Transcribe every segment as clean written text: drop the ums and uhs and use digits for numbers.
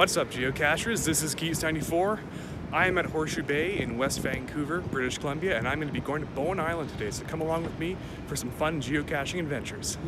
What's up, geocachers? This is Keats94. I am at Horseshoe Bay in West Vancouver, British Columbia, and I'm going to be going to Bowen Island today, so come along with me for some fun geocaching adventures.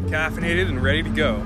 Caffeinated and ready to go.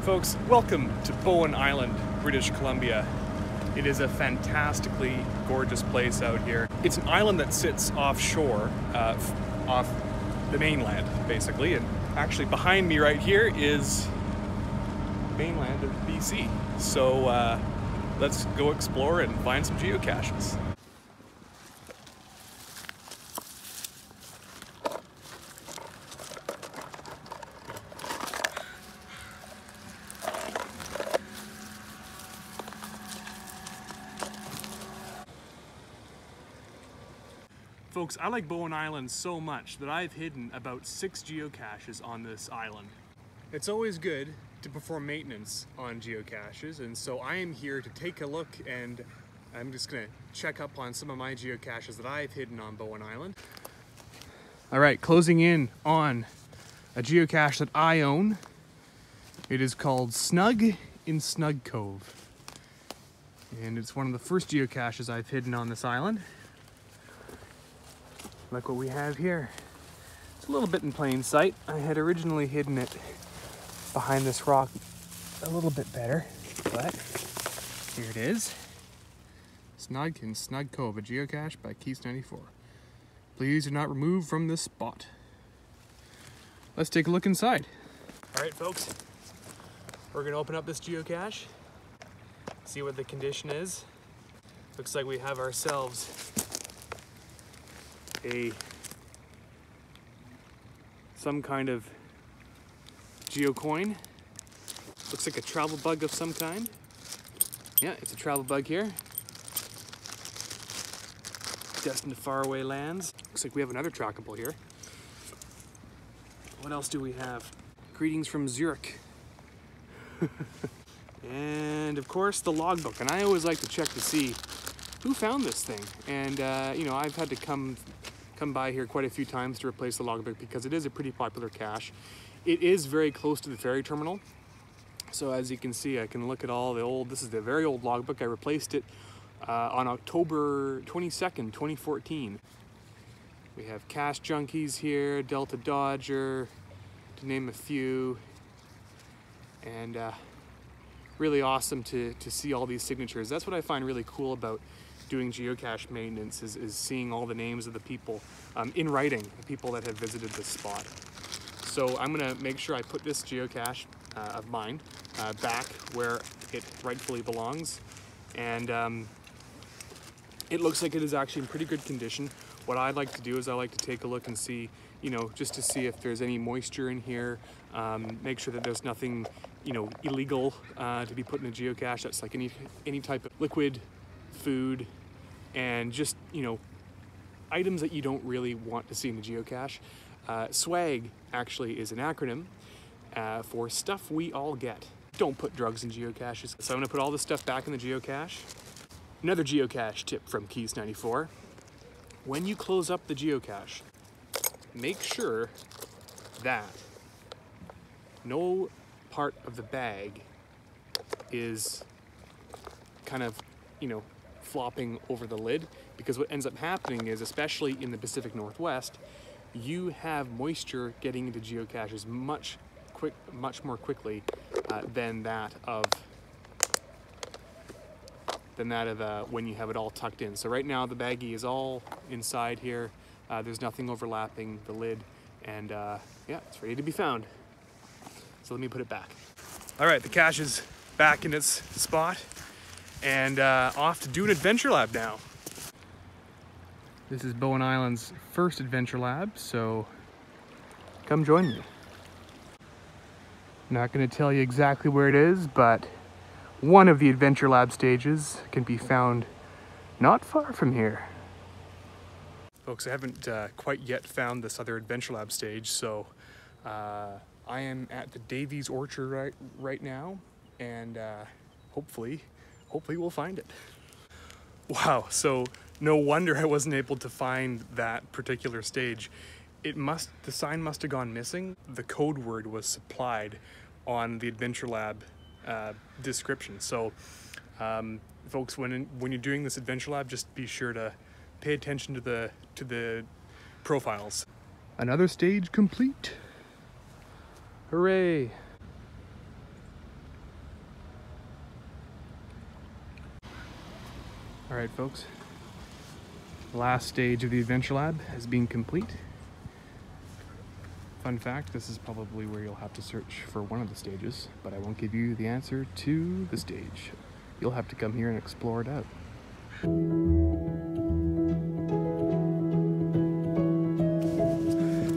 Folks, welcome to Bowen Island, British Columbia. It is a fantastically gorgeous place out here. It's an island that sits offshore, off the mainland, basically, and actually behind me right here is mainland of BC. So let's go explore and find some geocaches. Folks, I like Bowen Island so much that I've hidden about 6 geocaches on this island. It's always good to perform maintenance on geocaches, and so I am here to take a look, and I'm just gonna check up on some of my geocaches that I've hidden on Bowen Island. All right, closing in on a geocache that I own. It is called Snug in Snug Cove, and it's one of the first geocaches I've hidden on this island. Look what we have here. It's a little bit in plain sight. I had originally hidden it behind this rock a little bit better, but here it is. Snug in Snug Cove, a geocache by Keats94. Please do not remove from this spot. Let's take a look inside. All right, folks, we're gonna open up this geocache. see what the condition is. Looks like we have ourselves some kind of geocoin. Looks like a travel bug of some kind. Yeah, it's a travel bug here. Destined to faraway lands. Looks like we have another trackable here. What else do we have? Greetings from Zurich. And of course the logbook. And I always like to check to see who found this thing. And you know, I've had to come by here quite a few times to replace the logbook because it is a pretty popular cache. It is very close to the ferry terminal. So as you can see, I can look at all the old, this is the very old logbook. I replaced it on October 22nd, 2014. We have Cache Junkies here, Delta Dodger, to name a few. And really awesome to see all these signatures. That's what I find really cool about doing geocache maintenance is seeing all the names of the people in writing, the people that have visited this spot. So I'm gonna make sure I put this geocache of mine back where it rightfully belongs. And it looks like it is actually in pretty good condition. What I like to do is I like to take a look and see, you know, just to see if there's any moisture in here, make sure that there's nothing, you know, illegal to be put in a geocache. That's like any type of liquid, food, and just, you know, items that you don't really want to see in the geocache. SWAG actually is an acronym for stuff we all get. Don't put drugs in geocaches. So I'm gonna put all this stuff back in the geocache. Another geocache tip from Keats94. When you close up the geocache, make sure that no part of the bag is kind of, you know, flopping over the lid, because what ends up happening is, especially in the Pacific Northwest, you have moisture getting into geocaches much more quickly than that of when you have it all tucked in. So right now the baggie is all inside here. There's nothing overlapping the lid, and yeah, it's ready to be found. So let me put it back. All right, the cache is back in its spot, and off to do an adventure lab now. This is Bowen Island's first adventure lab, so come join me. Not going to tell you exactly where it is, but one of the adventure lab stages can be found not far from here. Folks, I haven't quite yet found this other adventure lab stage, so I am at the Davies Orchard right now, and hopefully we'll find it. Wow, so no wonder I wasn't able to find that particular stage. The sign must have gone missing. The code word was supplied on the adventure lab description. So folks, when you're doing this adventure lab, just be sure to pay attention to the profiles. Another stage complete. Hooray! All right, folks. The last stage of the adventure lab has been complete. Fun fact, this is probably where you'll have to search for one of the stages, but I won't give you the answer to the stage. You'll have to come here and explore it out.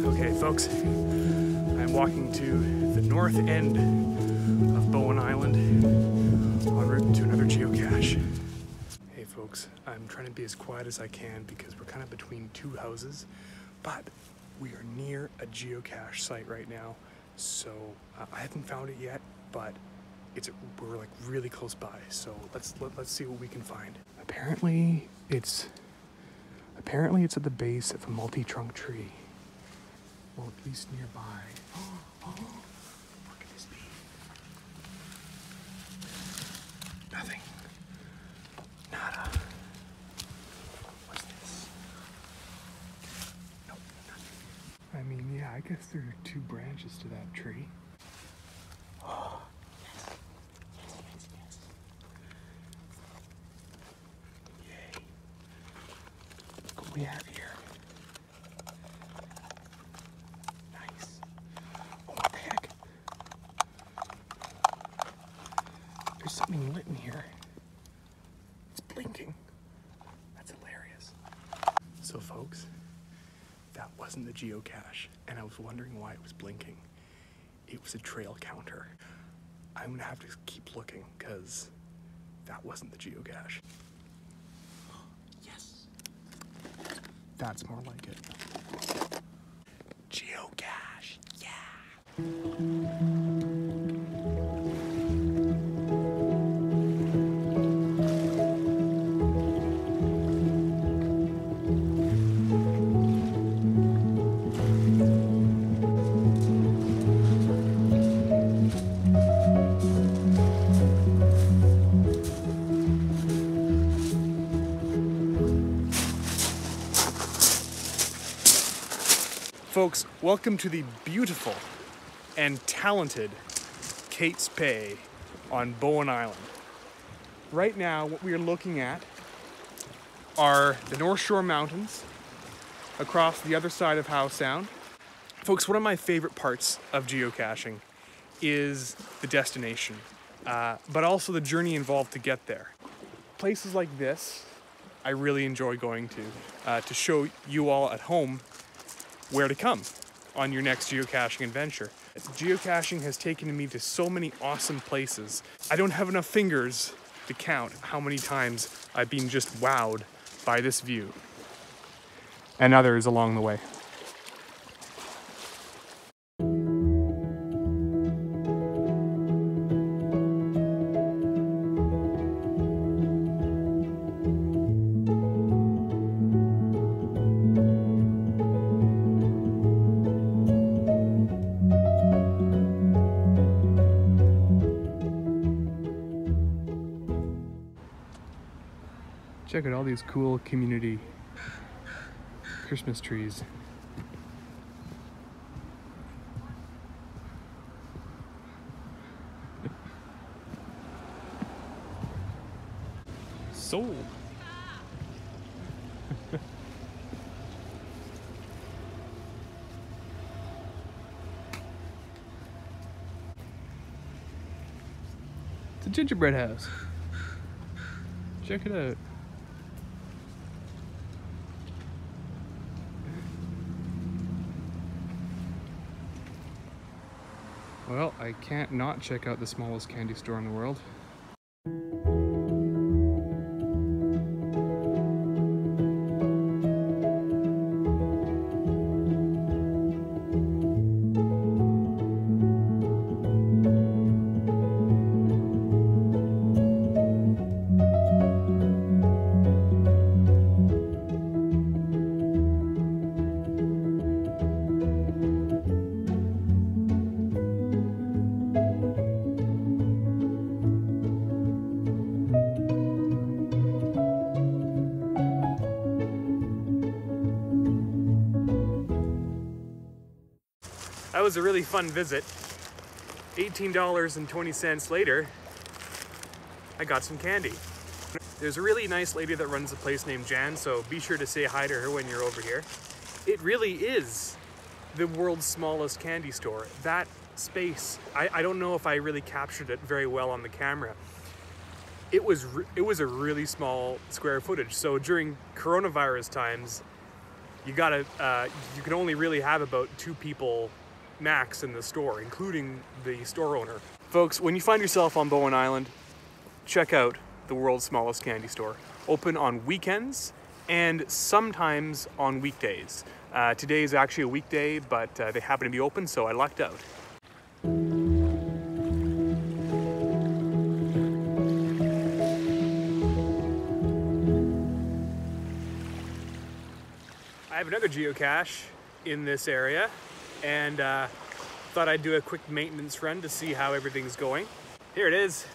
Okay, folks, I'm walking to the north end of Bowen Island en route to another geocache. Hey folks, I'm trying to be as quiet as I can because we're kind of between two houses, but we are near a geocache site right now. So I haven't found it yet, but we're like really close by. So let's see what we can find. Apparently it's at the base of a multi-trunk tree, or at least nearby. Oh, what could this be? Nothing. Nada. What's this? Nope, nothing. I mean, yeah, I guess there are two branches to that tree. Oh, yes. Yes. Yay. Look what we have here. Nice. Oh, what the heck? There's something lit in here. blinking. That's hilarious. So folks, that wasn't the geocache, and I was wondering why it was blinking. It was a trail counter. I'm gonna have to keep looking because that wasn't the geocache. Yes. That's more like it. Geocache, yeah. Folks, welcome to the beautiful and talented Keats94’s on Bowen Island. Right now, what we are looking at are the North Shore Mountains across the other side of Howe Sound. Folks, one of my favorite parts of geocaching is the destination, but also the journey involved to get there. Places like this, I really enjoy going to show you all at home where to come on your next geocaching adventure. Geocaching has taken me to so many awesome places. I don't have enough fingers to count how many times I've been just wowed by this view. And others along the way. Check out all these cool community Christmas trees. Sold. It's a gingerbread house. Check it out. Well, I can't not check out the smallest candy store in the world. That was a really fun visit. $18.20 later, I got some candy. There's a really nice lady that runs a place named Jan, so be sure to say hi to her when you're over here. It really is the world's smallest candy store. That space, I don't know if I really captured it very well on the camera. It was a really small square footage. So during coronavirus times, you can only really have about 2 people max in the store, including the store owner. Folks, when you find yourself on Bowen Island, check out the world's smallest candy store. Open on weekends and sometimes on weekdays. Today is actually a weekday, but they happen to be open, so I lucked out. I have another geocache in this area, and thought I'd do a quick maintenance run to see how everything's going. Here it is.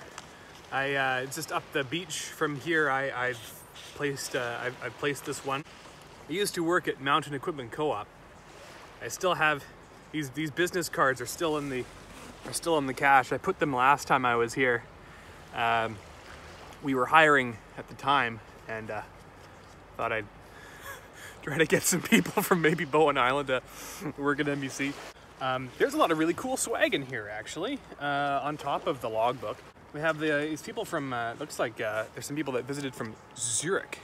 Just up the beach from here. I've placed this one. I used to work at Mountain Equipment Co-op. I still have these business cards are still in the cache. I put them last time I was here. We were hiring at the time, and thought I'd try to get some people from maybe Bowen Island to work at NBC. There's a lot of really cool swag in here, actually, on top of the logbook. We have these people from, looks like there's some people that visited from Zurich,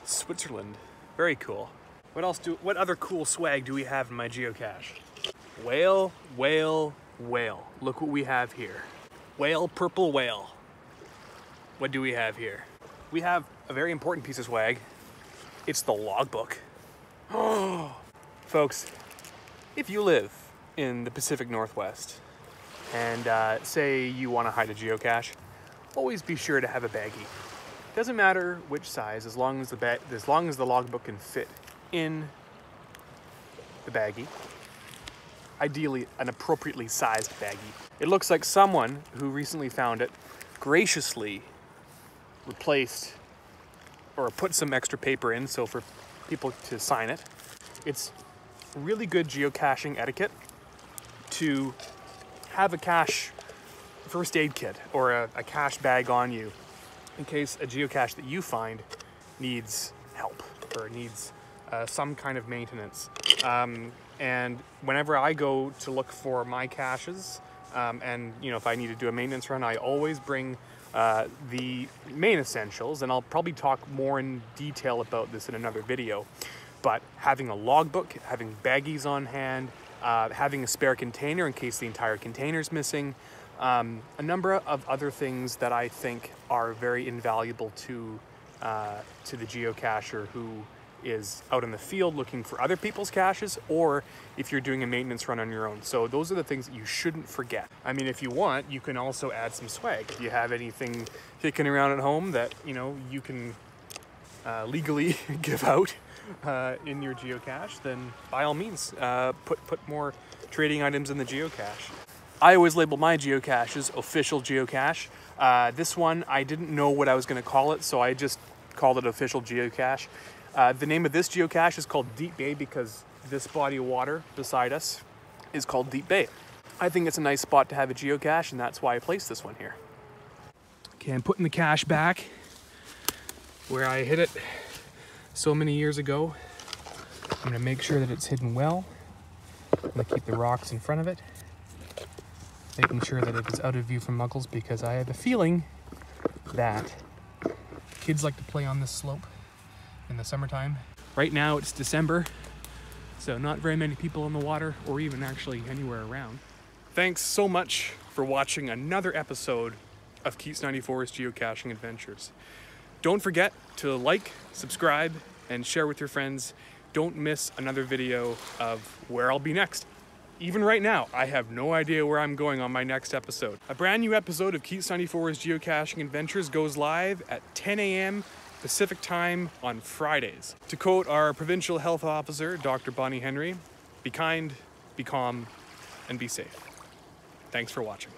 Switzerland. Very cool. What other cool swag do we have in my geocache? Whale, whale, whale. Look what we have here. Whale, purple whale. What do we have here? We have a very important piece of swag. It's the logbook. Oh, folks, if you live in the Pacific Northwest and say you want to hide a geocache, always be sure to have a baggie. Doesn't matter which size, as long as the logbook can fit in the baggie. Ideally, an appropriately sized baggie. It looks like someone who recently found it graciously replaced or put some extra paper in so for people to sign it. It's really good geocaching etiquette to have a cache first aid kit or a cache bag on you in case a geocache that you find needs help or needs some kind of maintenance. And whenever I go to look for my caches, and if I need to do a maintenance run, I always bring the main essentials, and I'll probably talk more in detail about this in another video. But having a logbook, having baggies on hand, having a spare container in case the entire container's missing, a number of other things that I think are very invaluable to the geocacher who is out in the field looking for other people's caches, or if you're doing a maintenance run on your own. So those are the things that you shouldn't forget. I mean, if you want, you can also add some swag. If you have anything kicking around at home that you can legally give out in your geocache, then by all means, put more trading items in the geocache. I always label my geocaches official geocache. This one, I didn't know what I was going to call it, so I just called it official geocache. The name of this geocache is called Deep Bay because this body of water beside us is called Deep Bay. I think it's a nice spot to have a geocache, and that's why I placed this one here. Okay, I'm putting the cache back where I hid it so many years ago. I'm gonna make sure that it's hidden well. I'm gonna keep the rocks in front of it, making sure that it is out of view from muggles, because I have a feeling that kids like to play on this slope in the summertime. Right now it's December, so not very many people in the water or even actually anywhere around. Thanks so much for watching another episode of Keats94’s Geocaching Adventures. Don't forget to like, subscribe, and share with your friends. Don't miss another video of where I'll be next. Even right now, I have no idea where I'm going on my next episode. A brand new episode of Keats94’s Geocaching Adventures goes live at 10 a.m. Pacific time on Fridays. To quote our provincial health officer, Dr. Bonnie Henry, be kind, be calm, and be safe. Thanks for watching.